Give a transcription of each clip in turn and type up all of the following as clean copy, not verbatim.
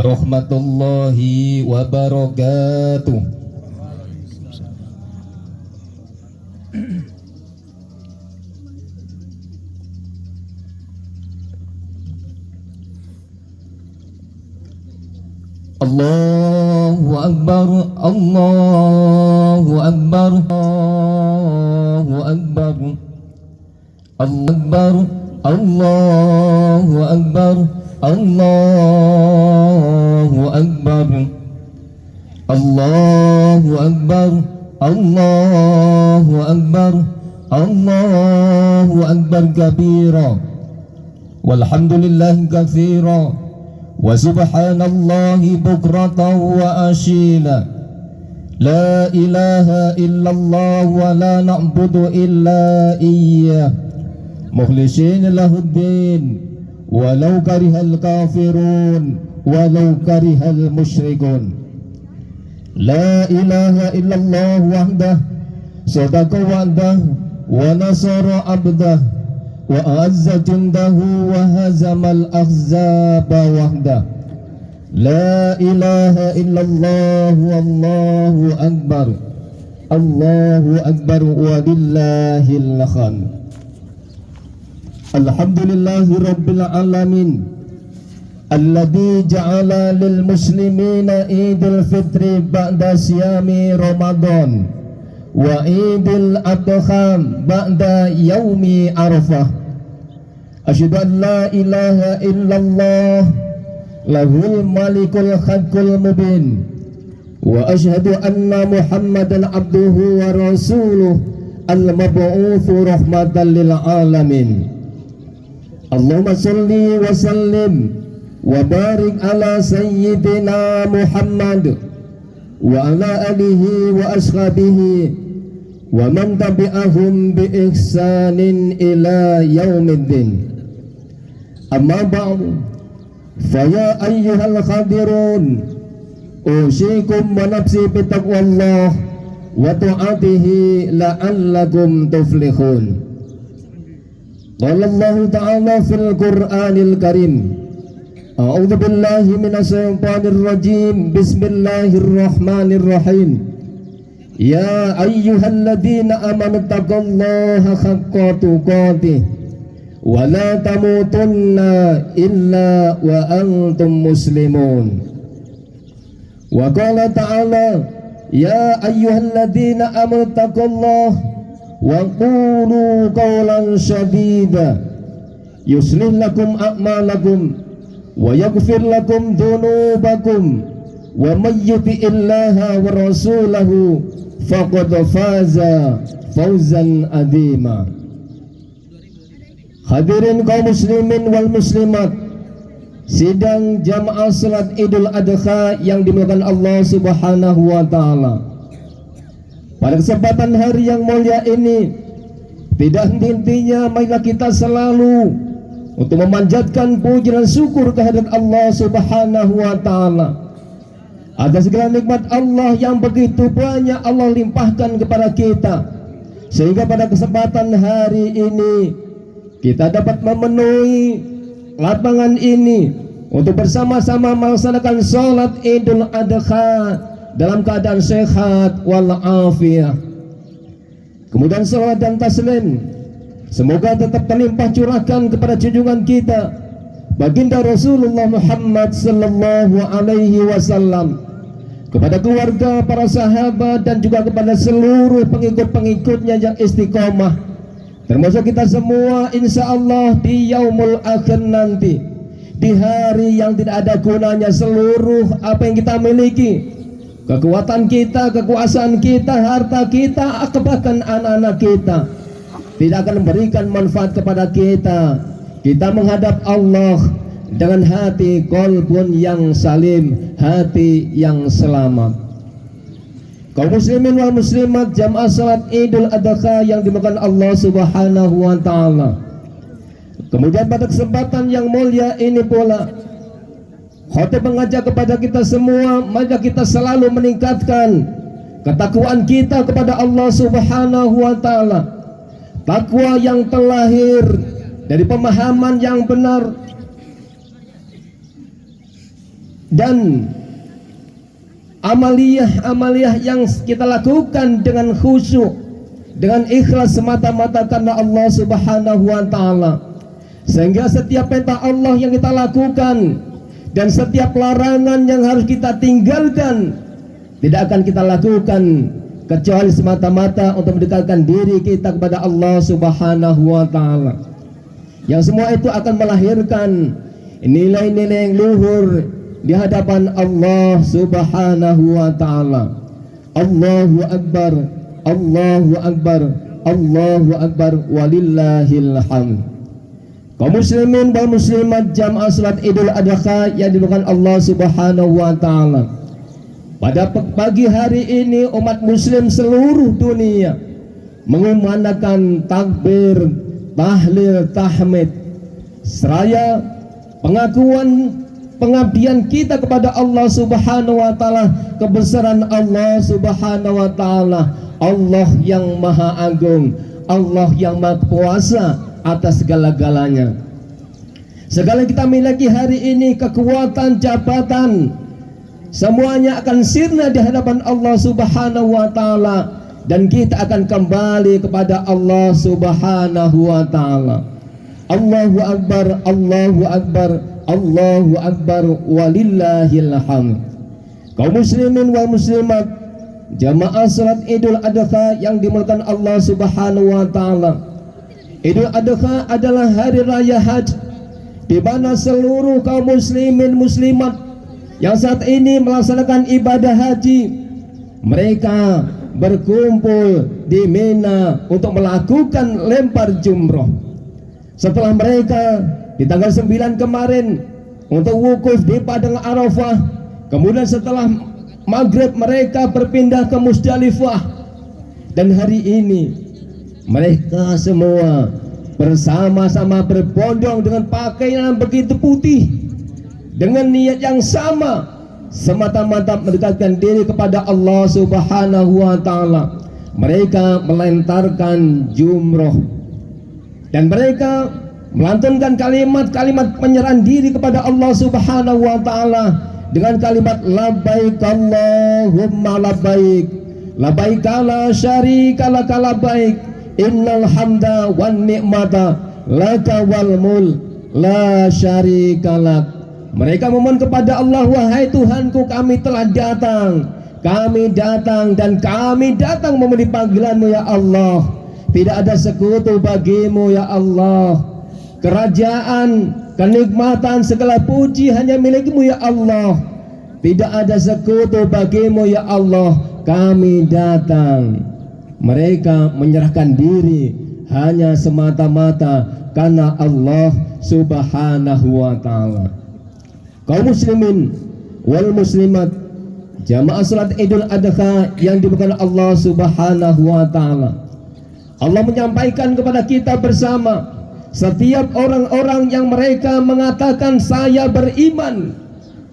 warahmatullahi wabarakatuh. Allahu Akbar, Allahu Akbar, Allahu Akbar, Allahu Akbar, Allahu Akbar, Allahu Akbar, Allahu Akbar, Allahu Akbar, Allahu Akbar kabira, walhamdulillahi katsira, wa subhanallahi bukratan wa asila. La ilaha illallah wa la na'budu illa iyyah mukhlishin lahuddin walau karihal kafirun walau karihal musyrikun. La ilaha illallah wahdah sadaqa wa'dah wa nasara abdah wa a'azza jundahu wa hazamal ahzaba wahdah. La ilaha illallah wallahu akbar, Allahu akbar walillahil hamd. Alhamdulillahi rabbil alamin alladzi ja'ala lil muslimina idul fitri ba'da siyami ramadan wa idul adha ba'da yaumi arafah. Asyhadu an la ilaha illallah lahul malikul haqqul mubin wa asyhadu anna muhammadan abduhu wa rasuluh al-mab'utsu rahmatan lil alamin. Allahumma sholli wa sallim wa barik ala sayyidina Muhammad wa ala alihi wa ashabihi wa man tabi'ahum bi ihsanin ila yaumiddin. Amma ba'du, fa ya ayyuhal khadirun usikum wa nafsi bi taqwallah wa ta'atihi la'allakum tuflihun. Qala Allah ta'ala fil Qur'anil Karim, a'udzu billahi minasy syaithanir rajim, bismillahirrahmanirrahim. Ya ayyuhalladzina amanu taqullaha haqqa tuqatih wa la tamutunna illa wa antum muslimun. Wa qala ta'ala, ya ayyuhalladzina amanu taqullaha wa qulu qawlan sadida yuslih lakum a'malakum wa yaghfir lakum dhunubakum wa may yuti'illaha wa rasulahu faqad faza fawzan adzima. Hadirin kaum muslimin wal muslimat, sidang jamaah salat Idul Adha yang dimuliakan Allah Subhanahu wa taala. Pada kesempatan hari yang mulia ini, tidak henti-hentinya marilah kita selalu untuk memanjatkan puji dan syukur kehadirat Allah Subhanahu wa taala atas segala nikmat Allah yang begitu banyak Allah limpahkan kepada kita, sehingga pada kesempatan hari ini kita dapat memenuhi lapangan ini untuk bersama-sama melaksanakan sholat Idul Adha dalam keadaan sehat walafiat. Kemudian salawat dan taslim semoga tetap terlimpah curahkan kepada junjungan kita baginda Rasulullah Muhammad sallallahu alaihi wasallam, kepada keluarga, para sahabat, dan juga kepada seluruh pengikut-pengikutnya yang istiqomah, termasuk kita semua insya Allah di yaumul akhir nanti, di hari yang tidak ada gunanya seluruh apa yang kita miliki, kekuatan kita, kekuasaan kita, harta kita, bahkan anak-anak kita, tidak akan memberikan manfaat kepada kita. Kita menghadap Allah dengan hati qalbun yang salim, hati yang selamat. Kaum muslimin wal muslimat, jamaah salat Idul Adha yang dimuliakan Allah Subhanahu wa taala. Kemudian pada kesempatan yang mulia ini pula, khatib mengajak kepada kita semua, maka kita selalu meningkatkan ketakwaan kita kepada Allah Subhanahu wa taala. Takwa yang terlahir dari pemahaman yang benar dan amaliyah yang kita lakukan dengan khusyuk, dengan ikhlas semata-mata karena Allah Subhanahu wa taala, sehingga setiap perintah Allah yang kita lakukan dan setiap larangan yang harus kita tinggalkan tidak akan kita lakukan kecuali semata-mata untuk mendekatkan diri kita kepada Allah Subhanahu wa taala. Yang semua itu akan melahirkan nilai-nilai yang luhur di hadapan Allah Subhanahu wa taala. Allahu akbar, Allahu akbar, Allahu akbar, walillahil hamd. Kaum muslimin wal muslimat jamaah salat Idul Adha yang dimuliakan Allah Subhanahu wa taala. Pada pagi hari ini umat muslim seluruh dunia mengumandangkan takbir, tahlil, tahmid seraya pengakuan pengabdian kita kepada Allah Subhanahu wa taala, kebesaran Allah Subhanahu wa taala, Allah yang maha agung, Allah yang maha kuasa atas segala-galanya. Segala yang kita miliki hari ini, kekuatan, jabatan, semuanya akan sirna di hadapan Allah Subhanahu wa taala, dan kita akan kembali kepada Allah Subhanahu wa taala. Allahu akbar, Allahu akbar, Allahu akbar, walillahil hamd. Kaum muslimin wal muslimat jamaah salat Idul Adha yang dimuliakan Allah Subhanahu wa taala. Idul Adha adalah hari raya haji di mana seluruh kaum muslimin muslimat yang saat ini melaksanakan ibadah haji, mereka berkumpul di Mina untuk melakukan lempar jumroh. Setelah mereka di tanggal 9 kemarin untuk wukuf di Padang Arafah, kemudian setelah maghrib mereka berpindah ke Musdalifah, dan hari ini mereka semua bersama-sama berbondong dengan pakaian yang begitu putih, dengan niat yang sama, semata-mata mendekatkan diri kepada Allah Subhanahu wa taala. Mereka melentarkan jumroh dan mereka melantunkan kalimat-kalimat penyerahan diri kepada Allah Subhanahu wa taala dengan kalimat labbaik Allahumma labbaik, labbaik la syarika laka labbaik, innal hamda wan ni'mata laka wal mulk la syarika lak. Mereka memohon kepada Allah, wahai Tuhanku, kami telah datang, dan kami datang memenuhi panggilan-Mu ya Allah. Tidak ada sekutu bagimu ya Allah. Kerajaan, kenikmatan, segala puji hanya milik-Mu ya Allah. Tidak ada sekutu bagimu ya Allah. Kami datang. Mereka menyerahkan diri hanya semata-mata karena Allah Subhanahu wa taala. Kaum muslimin wal muslimat jamaah salat Idul Adha yang dimuliakan Allah Subhanahu wa taala. Allah menyampaikan kepada kita bersama, setiap orang-orang yang mereka mengatakan saya beriman,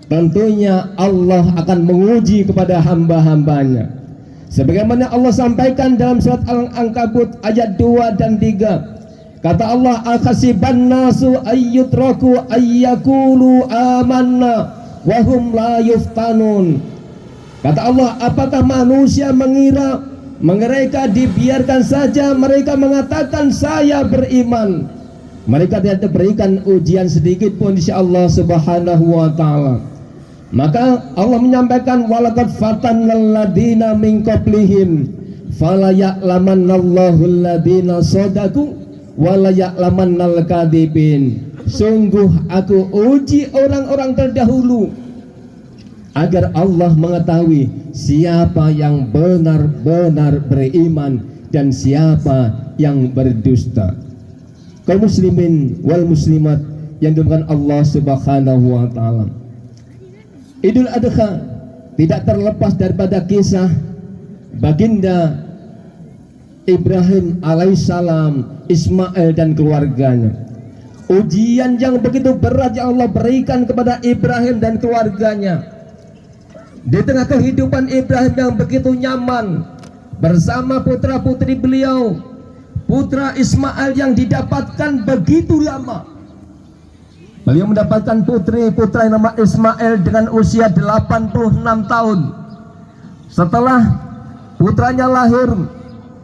tentunya Allah akan menguji kepada hamba-hambanya. Sebagaimana Allah sampaikan dalam surat Al-Ankabut ayat 2 dan 3. Kata Allah, akhasiban nasu ayyutraku ayyakulu amanna wahum la yuftanun. Kata Allah, apakah manusia mengira mereka dibiarkan saja mereka mengatakan saya beriman, mereka tidak diberikan ujian sedikit pun insya Allah Subhanahu wa taala. Maka Allah menyampaikan, walaqad fatannal ladina min qablihim fala ya'lamannallahu alladina shadaqu wala ya'lamannal kadhibin. Sungguh aku uji orang-orang terdahulu agar Allah mengetahui siapa yang benar-benar beriman dan siapa yang berdusta. Kaum muslimin wal muslimat yang dimuliakan Allah Subhanahu wa taala. Idul Adha tidak terlepas daripada kisah baginda Ibrahim alaihissalam, Ismail dan keluarganya. Ujian yang begitu berat yang Allah berikan kepada Ibrahim dan keluarganya. Di tengah kehidupan Ibrahim yang begitu nyaman bersama putra putri beliau, putra Ismail yang didapatkan begitu lama, Beliau mendapatkan putra yang nama Ismail dengan usia 86 tahun. Setelah putranya lahir,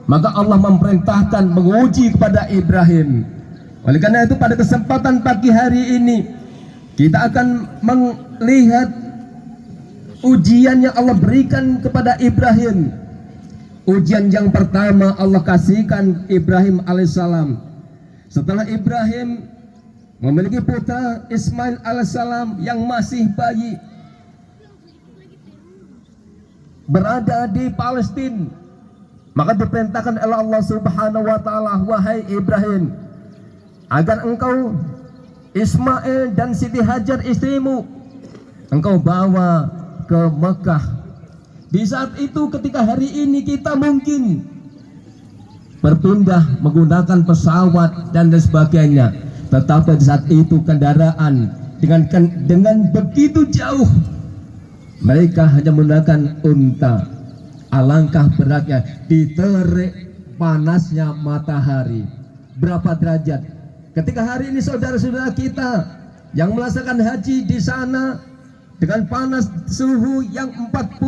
maka Allah memerintahkan menguji kepada Ibrahim. Oleh karena itu pada kesempatan pagi hari ini kita akan melihat ujian yang Allah berikan kepada Ibrahim. Ujian yang pertama Allah kasihkan Ibrahim alaihissalam. Setelah Ibrahim memiliki putra Ismail alaihissalam yang masih bayi, berada di Palestina, maka diperintahkan oleh Allah Subhanahu wa taala, wahai Ibrahim, agar engkau Ismail dan Siti Hajar istrimu engkau bawa ke Mekah. Di saat itu ketika hari ini kita mungkin berpindah menggunakan pesawat dan lain sebagainya, tetapi di saat itu kendaraan dengan begitu jauh, mereka hanya menggunakan unta. Alangkah beratnya diterik panasnya matahari. Berapa derajat? Ketika hari ini saudara-saudara kita yang melaksanakan haji di sana dengan panas suhu yang 45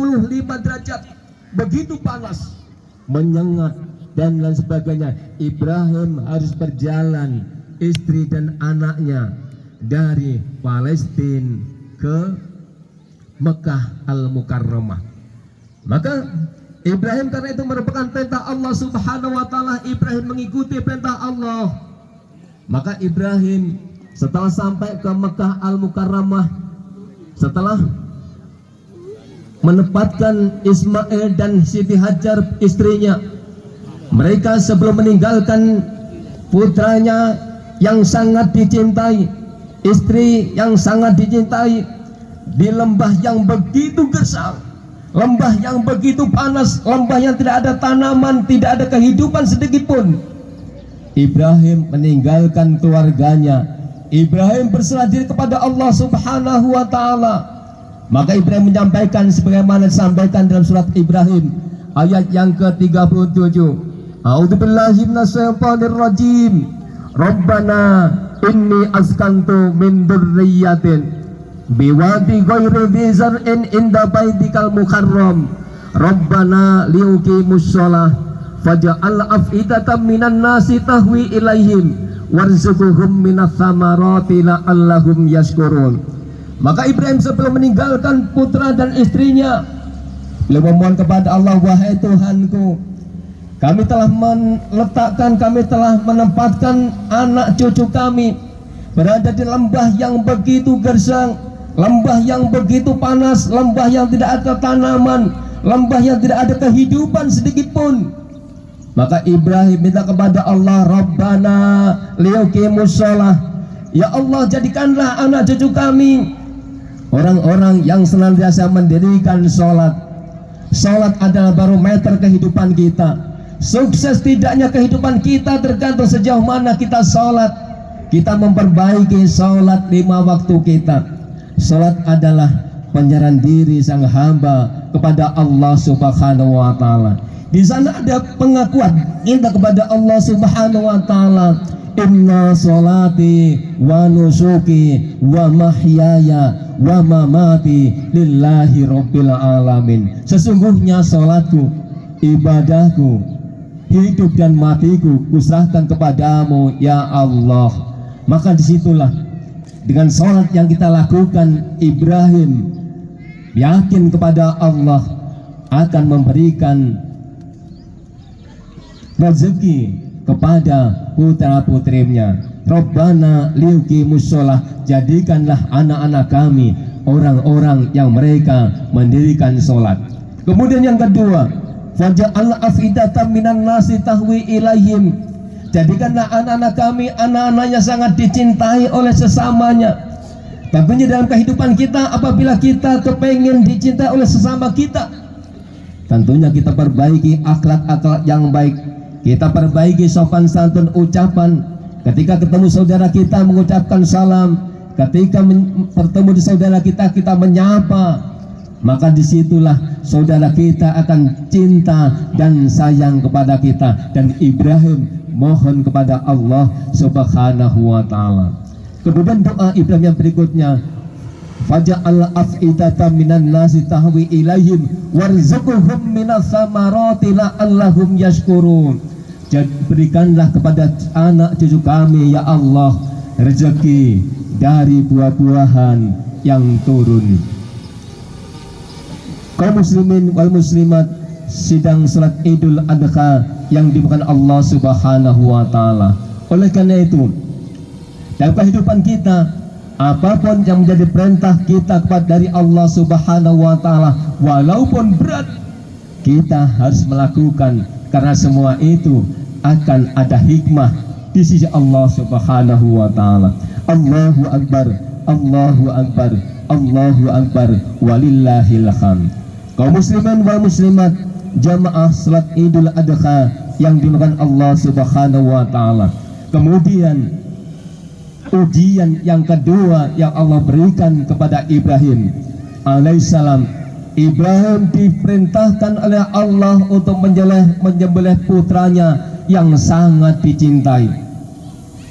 derajat, begitu panas, menyengat dan lain sebagainya, Ibrahim harus berjalan, istri dan anaknya, dari Palestina ke Mekah Al-Mukarramah. Maka Ibrahim, karena itu merupakan perintah Allah Subhanahu wa taala, Ibrahim mengikuti perintah Allah. Maka Ibrahim setelah sampai ke Mekah Al-Mukarramah, setelah menempatkan Ismail dan Siti Hajar istrinya, mereka sebelum meninggalkan putranya yang sangat dicintai, istri yang sangat dicintai, di lembah yang begitu gersang, lembah yang begitu panas, lembah yang tidak ada tanaman, tidak ada kehidupan sedikit pun, Ibrahim meninggalkan keluarganya. Ibrahim berserah diri kepada Allah Subhanahu wa taala. Maka Ibrahim menyampaikan sebagaimana disampaikan dalam surat Ibrahim ayat yang ke-37. A'udzubillahi minasyaitonir rajim. Rabbana inni askantu min dzurriyyatin biwadi ghairi dzi zar'in inda baitikal mukarram. Rabbana liyuqimus shalah faj'al af'idatan minan nasi tahwi ilaihim warzuqhum minas samarati la'allahum yashkurun. Maka Ibrahim sebelum meninggalkan putra dan istrinya, beliau memohon kepada Allah, wahai Tuhanku, kami telah menempatkan anak cucu kami berada di lembah yang begitu gersang, lembah yang begitu panas, lembah yang tidak ada tanaman, lembah yang tidak ada kehidupan sedikit pun. Maka Ibrahim minta kepada Allah, Rabbana liyuqimus shalah, ya Allah, jadikanlah anak cucu kami orang-orang yang senantiasa mendirikan sholat. Sholat adalah barometer kehidupan kita. Sukses tidaknya kehidupan kita tergantung sejauh mana kita sholat. Kita memperbaiki sholat 5 waktu kita. Sholat adalah penyerahan diri sang hamba kepada Allah Subhanahu wa taala. Di sana ada pengakuan kita kepada Allah Subhanahu wa taala, inna sholati wa nusuki wa mahyaya wa mamati lillahi rabbil alamin. Sesungguhnya salatku, ibadahku, hidup dan matiku kuserahkan kepadamu ya Allah. Maka disitulah dengan salat yang kita lakukan, Ibrahim yakin kepada Allah akan memberikan rezeki kepada putra-putrinya. Rabbana liyuqimus shalah, jadikanlah anak-anak kami orang-orang yang mereka mendirikan sholat. Kemudian yang kedua, faj'al afidatan minan nasi tahwi ilaihim, jadikanlah anak-anak kami anak-anak yang sangat dicintai oleh sesamanya. Tentunya dalam kehidupan kita, apabila kita kepengen dicintai oleh sesama kita, tentunya kita perbaiki akhlak-akhlak yang baik. Kita perbaiki sopan santun ucapan. Ketika ketemu saudara kita mengucapkan salam. Ketika bertemu di saudara kita, kita menyapa. Maka disitulah saudara kita akan cinta dan sayang kepada kita. Dan Ibrahim mohon kepada Allah Subhanahu wa ta'ala. Kemudian doa Ibrahim yang berikutnya, faja'al af'idatan minan nasi tahwi ilaihim warzuqhum minas samarati la'allahum yashkurun. Berikanlah kepada anak cucu kami ya Allah rezeki dari buah-buahan yang turun. Kaum muslimin wal muslimat sidang salat Idul Adha yang dimuliakan Allah Subhanahu wa taala. Oleh karena itu, dalam kehidupan kita, apapun yang menjadi perintah kita kepada dari Allah Subhanahu wa taala, walaupun berat, kita harus melakukan, karena semua itu akan ada hikmah di sisi Allah Subhanahu wa taala. Allahu akbar, Allahu akbar, Allahu akbar, walillahil hamd. Kaum muslimin wal muslimat, jamaah salat Idul Adha yang dimuliakan Allah Subhanahu wa taala. Kemudian ujian yang kedua yang Allah berikan kepada Ibrahim alaihissalam. Ibrahim diperintahkan oleh Allah untuk menyembelih putranya yang sangat dicintai.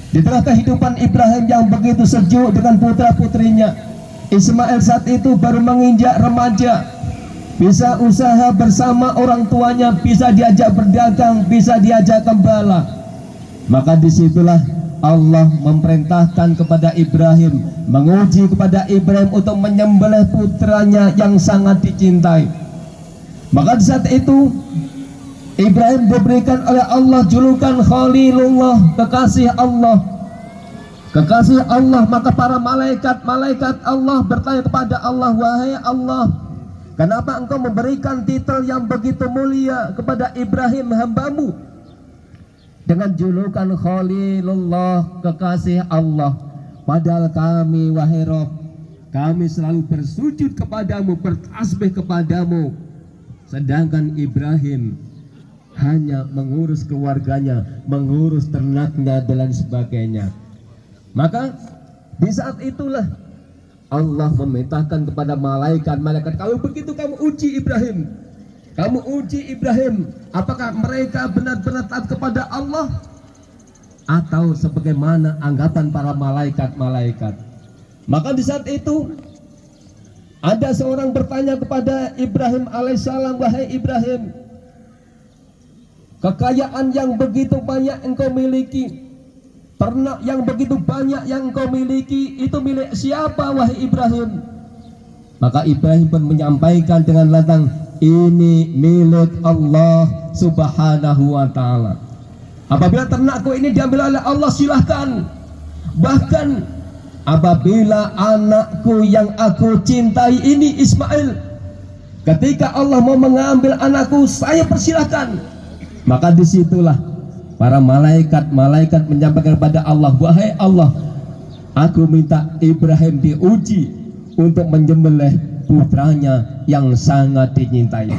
Di tengah kehidupan Ibrahim yang begitu sejuk dengan putra-putrinya, Ismail saat itu baru menginjak remaja, bisa usaha bersama orang tuanya, bisa diajak berdagang, bisa diajak gembala. Maka disitulah Allah memerintahkan kepada Ibrahim, menguji kepada Ibrahim untuk menyembelih putranya yang sangat dicintai. Maka di saat itu Ibrahim diberikan oleh Allah julukan Khalilullah, kekasih Allah. Kekasih Allah. Maka para malaikat Allah bertanya kepada Allah, wahai Allah, kenapa engkau memberikan titel yang begitu mulia kepada Ibrahim hambamu dengan julukan Khalilullah, kekasih Allah? Padahal kami, wahai Rabb, kami selalu bersujud kepadamu, bertasbih kepadamu, sedangkan Ibrahim hanya mengurus keluarganya, mengurus ternaknya dan sebagainya. Maka di saat itulah Allah memerintahkan kepada malaikat, kalau begitu kamu uji Ibrahim. Kamu uji Ibrahim, apakah mereka benar-benar taat kepada Allah atau sebagaimana anggapan para malaikat-malaikat. Maka di saat itu ada seorang bertanya kepada Ibrahim alaihissalam, wahai Ibrahim, kekayaan yang begitu banyak engkau miliki, ternak yang begitu banyak yang engkau miliki, itu milik siapa wahai Ibrahim? Maka Ibrahim pun menyampaikan dengan lantang, ini milik Allah Subhanahu wa ta'ala. Apabila ternakku ini diambil oleh Allah, silahkan. Bahkan apabila anakku yang aku cintai ini Ismail, ketika Allah mau mengambil anakku, saya persilahkan. Maka disitulah para malaikat menyampaikan kepada Allah, wahai Allah, aku minta Ibrahim diuji untuk menyembelih putranya yang sangat dicintai.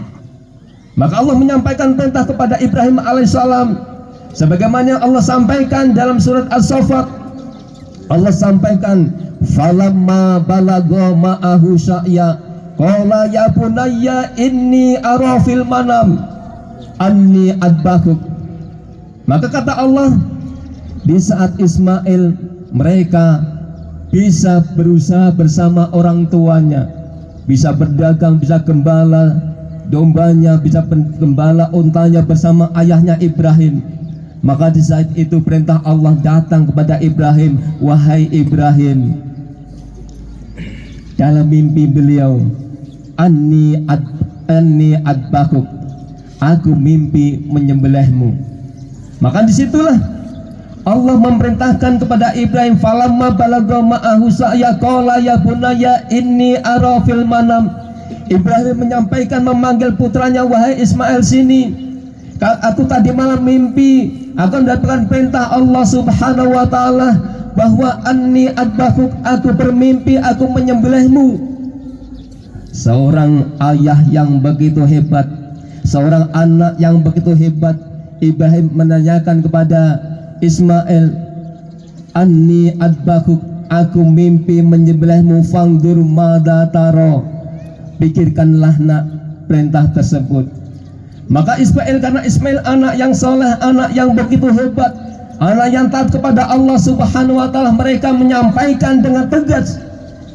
Maka Allah menyampaikan perintah kepada Ibrahim alaihissalam, sebagaimana Allah sampaikan dalam surat As-Saffat. Allah sampaikan, falamma balagha ma'ahu sa'ya qala ya bunayya inni ara fil manam anni adbahuk. Maka kata Allah, di saat Ismail mereka bisa berusaha bersama orang tuanya, bisa berdagang, bisa gembala dombanya, bisa gembala untanya bersama ayahnya Ibrahim. Maka di saat itu perintah Allah datang kepada Ibrahim, wahai Ibrahim, dalam mimpi beliau, anni adbahuk, aku mimpi menyembelihmu. Maka disitulah Allah memerintahkan kepada Ibrahim, falamma balagha ma'ahu sa'ya qala ya bunayya inni ara fil manam. Ibrahim menyampaikan, memanggil putranya, wahai Ismail, sini, aku tadi malam mimpi akan mendapatkan perintah Allah Subhanahu wa ta'ala bahwa anni adbahuk, aku bermimpi aku menyembelihmu. Seorang ayah yang begitu hebat, seorang anak yang begitu hebat, Ibrahim menanyakan kepada Ismail, anni adbahuk, aku mimpi menyembelihmu, fangdur madza taro, pikirkanlah nak perintah tersebut. Maka Ismail, karena Ismail anak yang soleh, anak yang begitu hebat, anak yang taat kepada Allah Subhanahu wa taala, mereka menyampaikan dengan tegas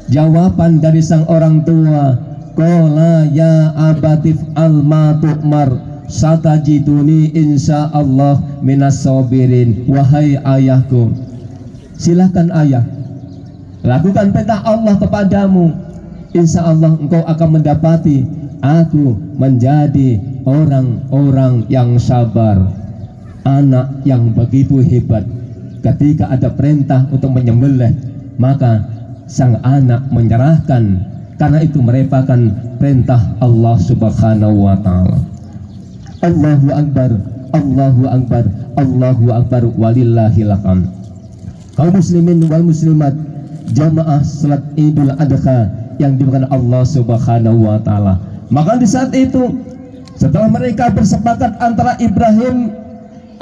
jawaban dari sang orang tua, qala ya abatif al ma tu'mar satajiduni insyaallah minas sabirin. Wahai ayahku, silakan ayah, lakukan perintah Allah kepadamu, insya Allah engkau akan mendapati aku menjadi orang-orang yang sabar. Anak yang begitu hebat, ketika ada perintah untuk menyembelih, maka sang anak menyerahkan, karena itu merupakan perintah Allah Subhanahu wa ta'ala. Allahu Akbar, Allahu Akbar, Allahu Akbar, walillahil hamd. Kaum muslimin wal muslimat, jamaah salat Idul Adha yang dimuliakan Allah Subhanahu wa ta'ala. Maka di saat itu, setelah mereka bersepakat antara Ibrahim,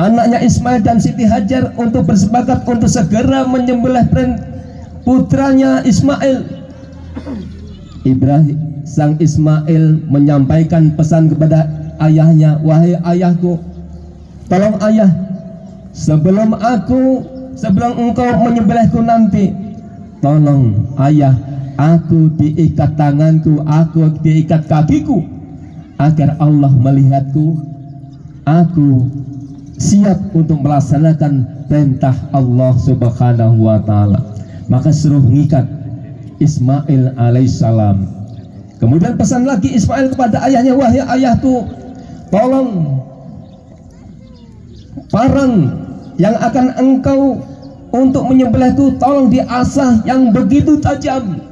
anaknya Ismail, dan Siti Hajar untuk bersepakat untuk segera menyembelih putranya Ismail, Ibrahim sang Ismail menyampaikan pesan kepada ayahnya, wahai ayahku, tolong ayah, sebelum engkau menyembelihku nanti, tolong ayah, aku diikat tanganku, aku diikat kakiku, agar Allah melihatku, aku siap untuk melaksanakan perintah Allah Subhanahu wa ta'ala. Maka suruh ngikat Ismail alaihissalam. Kemudian pesan lagi Ismail kepada ayahnya, wahai ayahku, tolong parang yang akan engkau untuk menyembelihku, tolong diasah yang begitu tajam,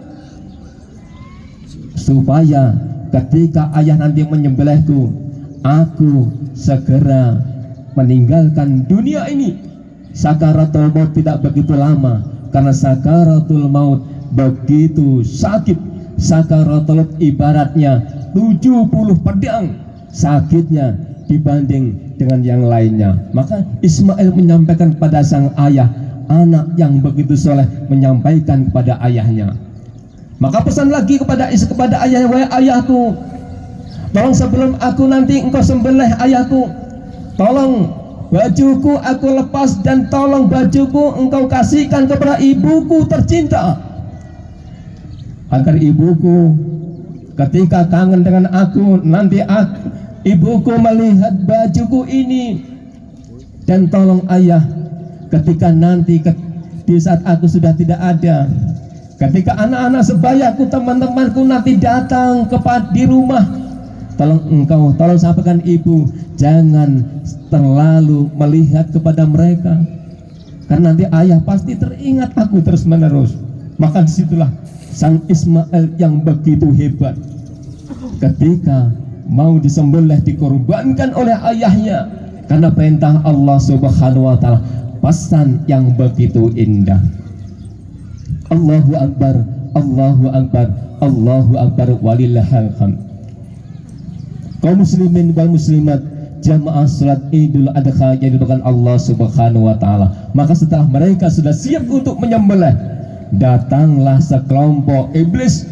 supaya ketika ayah nanti menyembelihku, aku segera meninggalkan dunia ini. Sakaratul maut tidak begitu lama, karena sakaratul maut begitu sakit. Sakaratul maut ibaratnya 70 pedang sakitnya dibanding dengan yang lainnya. Maka Ismail menyampaikan pada sang ayah, anak yang begitu soleh menyampaikan kepada ayahnya. Maka pesan lagi kepada ayahnya, wahai ayahku, tolong sebelum aku nanti engkau sembelih ayahku, tolong bajuku aku lepas, dan tolong bajuku engkau kasihkan kepada ibuku tercinta, agar ibuku ketika kangen dengan aku nanti ibuku melihat bajuku ini. Dan tolong ayah, ketika nanti di saat aku sudah tidak ada, ketika anak-anak sebayaku, teman-temanku nanti datang di rumah, tolong sampaikan ibu, jangan terlalu melihat kepada mereka, karena nanti ayah pasti teringat aku terus menerus. Maka disitulah sang Ismail yang begitu hebat, ketika mau disembelih, dikorbankan oleh ayahnya karena perintah Allah Subhanahu wa ta'ala. Pesan yang begitu indah. Allahu Akbar, Allahu Akbar, Allahu Akbar, walillahil hamd. Kaum muslimin wal muslimat, jamaah salat Idul Adha yang dilakukan Allah Subhanahu wa ta'ala. Maka setelah mereka sudah siap untuk menyembelih, datanglah sekelompok iblis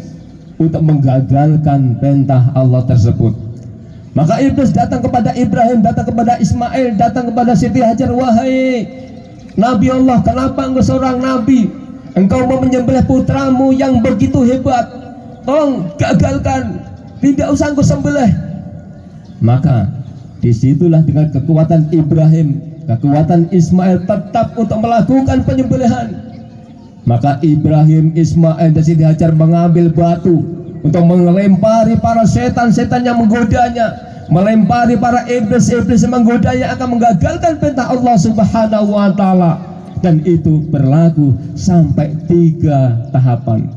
untuk menggagalkan perintah Allah tersebut. Maka iblis datang kepada Ibrahim, datang kepada Ismail, datang kepada Siti Hajar, wahai Nabi Allah, kenapa engkau seorang Nabi, engkau mau menyembelih putramu yang begitu hebat, tolong gagalkan, tidak usah engkau sembelih. Maka disitulah dengan kekuatan Ibrahim, kekuatan Ismail tetap untuk melakukan penyembelihan. Maka Ibrahim, Ismail, dan Siti Hajar mengambil batu untuk melempari para setan-setan yang menggodanya, melempari para iblis-iblis yang menggodanya, akan menggagalkan perintah Allah Subhanahu wa ta'ala. Dan itu berlaku sampai 3 tahapan.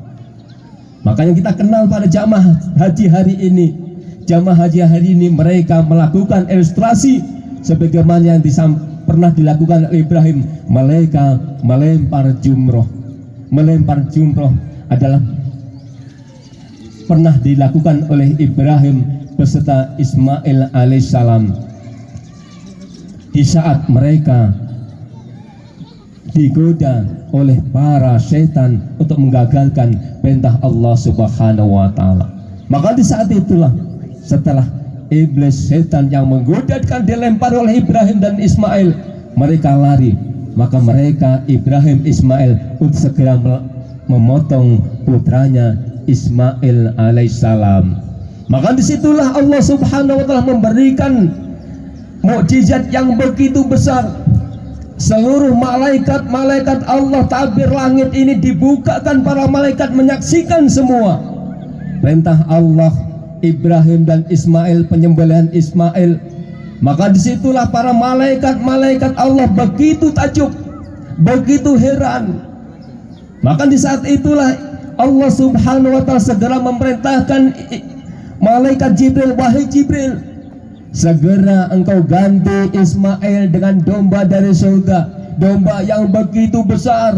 Makanya kita kenal pada jamaah haji hari ini. Jamaah haji hari ini mereka melakukan ilustrasi sebagaimana yang pernah dilakukan oleh Ibrahim. Mereka melempar jumroh. Melempar jumroh adalah pernah dilakukan oleh Ibrahim beserta Ismail alaihissalam di saat mereka digoda oleh para setan untuk menggagalkan perintah Allah Subhanahu wa ta'ala. Maka di saat itulah, setelah iblis setan yang menggoda dilempar oleh Ibrahim dan Ismail, mereka lari maka mereka Ibrahim Ismail untuk segera memotong putranya Ismail alaihissalam. Maka disitulah Allah Subhanahu wa Ta'ala memberikan mukjizat yang begitu besar. Seluruh malaikat Allah tabir langit ini dibukakan, para malaikat menyaksikan semua perintah Allah Ibrahim dan Ismail, penyembelihan Ismail. Maka disitulah para malaikat Allah begitu takjub, begitu heran. Maka di saat itulah Allah Subhanahu wa Ta'ala segera memerintahkan malaikat Jibril, wahai Jibril, segera engkau ganti Ismail dengan domba dari surga, domba yang begitu besar.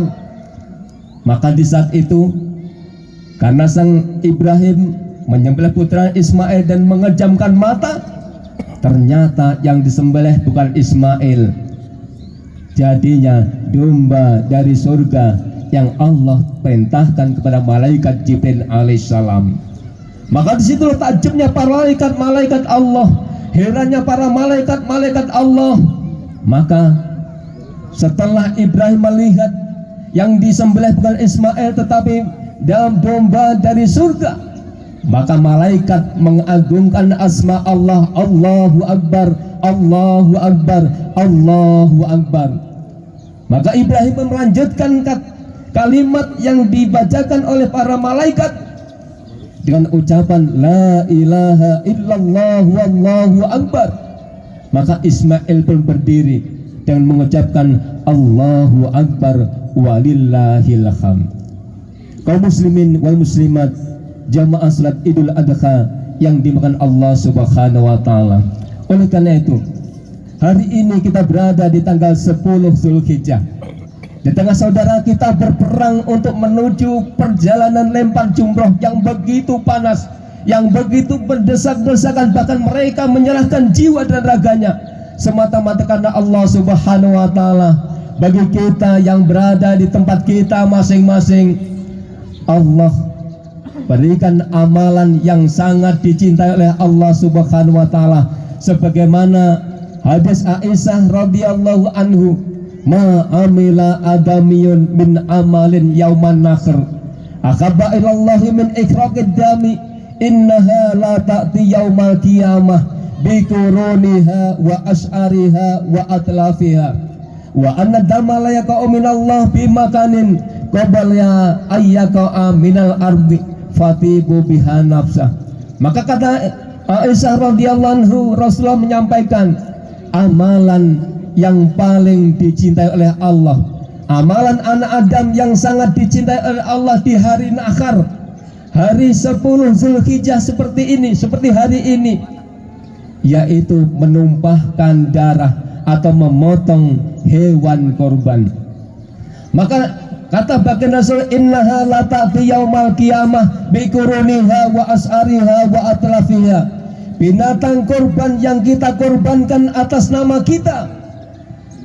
Maka di saat itu, karena sang Ibrahim menyembelih putra Ismail dan mengejamkan mata, ternyata yang disembelih bukan Ismail, jadinya domba dari surga yang Allah perintahkan kepada malaikat Jibril alaihissalam. Maka disitulah takjubnya para malaikat Allah, herannya para malaikat Allah. Maka setelah Ibrahim melihat yang disembelih bukan Ismail tetapi dalam domba dari surga, maka malaikat mengagungkan asma Allah, Allahu Akbar, Allahu Akbar, Allahu Akbar. Maka Ibrahim melanjutkan kalimat yang dibacakan oleh para malaikat dengan ucapan La ilaha illallah wallahu akbar. Maka Ismail pun berdiri dan mengucapkan Allahu Akbar walillahil hamd. Kaum muslimin wal muslimat, jamaah salat Idul Adha yang dimakan Allah Subhanahu wa Ta'ala. Oleh karena itu, hari ini kita berada di tanggal 10 Zulhijjah. Di tengah saudara kita berperang untuk menuju perjalanan lempar jumroh yang begitu panas, yang begitu berdesak-desakan, bahkan mereka menyerahkan jiwa dan raganya semata-mata karena Allah Subhanahu wa Ta'ala. Bagi kita yang berada di tempat kita masing-masing, Allah berikan amalan yang sangat dicintai oleh Allah Subhanahu wa Ta'ala, sebagaimana hadis Aisyah radhiyallahu anhu, ma amila adamiyun min amalin yauman nakhr akaba ilallahi min ikraqid dami innaha la ta'ti yaumal qiyamah bi quruniha wa as'ariha wa atlafiha wa anna dama la yaqa'u minallah bi makanin qabla ayyaqa'a minal ardi fatibu biha nafsah. Maka kata Aisyah radhiyallahu anhu, Rasulullah menyampaikan amalan yang paling dicintai oleh Allah, amalan anak Adam yang sangat dicintai oleh Allah di hari Nakhar, hari 10 Zulhijjah seperti ini, seperti hari ini, yaitu menumpahkan darah atau memotong hewan korban. Maka kata baginda Rasul, innaha la ta'ti yaumal qiyamah bi quruniha wa as'ariha wa atlafiha. Binatang korban yang kita korbankan atas nama kita,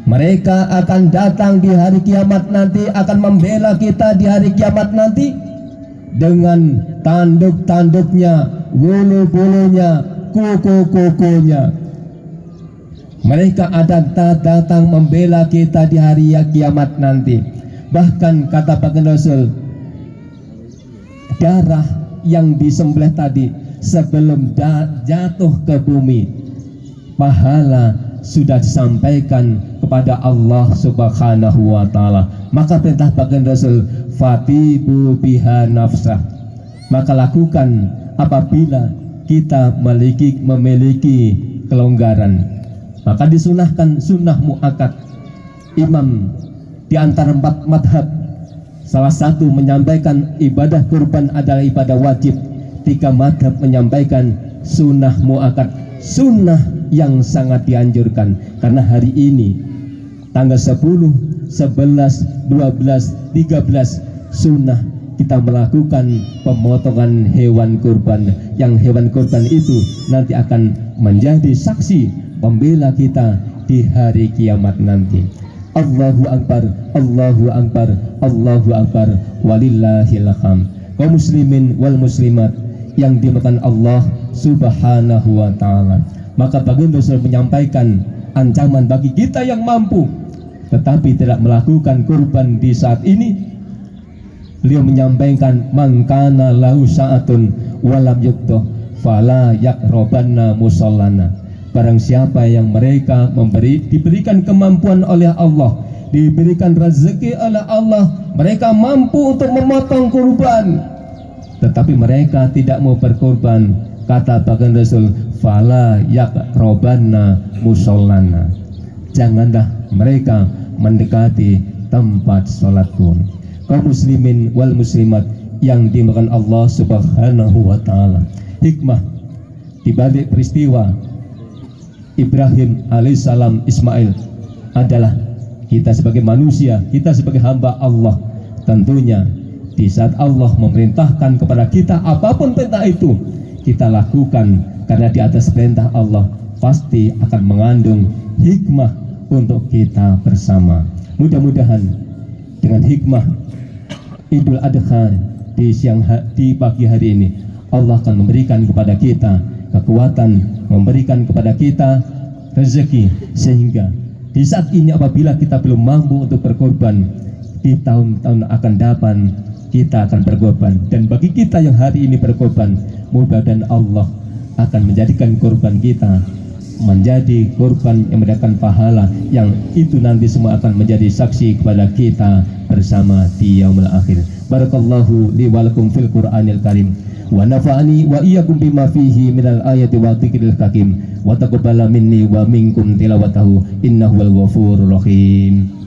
mereka akan datang di hari kiamat nanti, akan membela kita di hari kiamat nanti dengan tanduk-tanduknya, bulu-bulunya, kuku-kukunya. Mereka datang membela kita di hari kiamat nanti. Bahkan kata baginda Rasul, darah yang disembelih tadi sebelum jatuh ke bumi, pahala sudah disampaikan kepada Allah Subhanahu wa Ta'ala. Maka perintah baginda Rasul, fatibu biha nafsah, maka lakukan apabila kita memiliki kelonggaran. Maka disunahkan sunnah muakkad. Imam di antara 4 madhab, salah satu menyampaikan ibadah kurban adalah ibadah wajib. 3 madhab menyampaikan sunnah muakkad, sunnah yang sangat dianjurkan. Karena hari ini tanggal 10, 11, 12, 13 sunnah kita melakukan pemotongan hewan kurban, yang hewan kurban itu nanti akan menjadi saksi pembela kita di hari kiamat nanti. Allahu Akbar, Allahu Akbar, Allahu Akbar, walillahil hamd. Kaum muslimin wal muslimat yang dimuliakan Allah Subhanahu wa Ta'ala. Maka baginda Rasul menyampaikan ancaman bagi kita yang mampu tetapi tidak melakukan kurban di saat ini, beliau menyampaikan man kana lahu sa'atun walam yukdoh fala yakrobanna musallana. Barang siapa yang mereka diberikan kemampuan oleh Allah, diberikan rezeki oleh Allah, mereka mampu untuk memotong kurban, tetapi mereka tidak mau berkorban, kata baginda Rasul, fala yakrobanna musallana, janganlah mereka mendekati tempat sholatku. Kaum muslimin wal muslimat yang dimuliakan Allah Subhanahu wa taala, hikmah di balik peristiwa Ibrahim alaihissalam Ismail adalah kita sebagai manusia, kita sebagai hamba Allah, tentunya di saat Allah memerintahkan kepada kita apapun perintah itu kita lakukan, karena di atas perintah Allah pasti akan mengandung hikmah untuk kita bersama. Mudah-mudahan dengan hikmah Idul Adha di pagi hari ini, Allah akan memberikan kepada kita kekuatan, memberikan kepada kita rezeki, sehingga di saat ini apabila kita belum mampu untuk berkorban, di tahun-tahun akan datang kita akan berkorban. Dan bagi kita yang hari ini berkorban, mudah-mudahan Allah akan menjadikan korban kita menjadi korban yang mendapatkan pahala, yang itu nanti semua akan menjadi saksi kepada kita bersama di yaumul akhir. Barakallahu li wa lakum fil Qur'anil Karim wa nafa'ani wa iyyakum bima fihi minal ayati wa dzikril hakim wa taqabbala minni wa minkum tilawatahu innahu wal ghafurur rahim.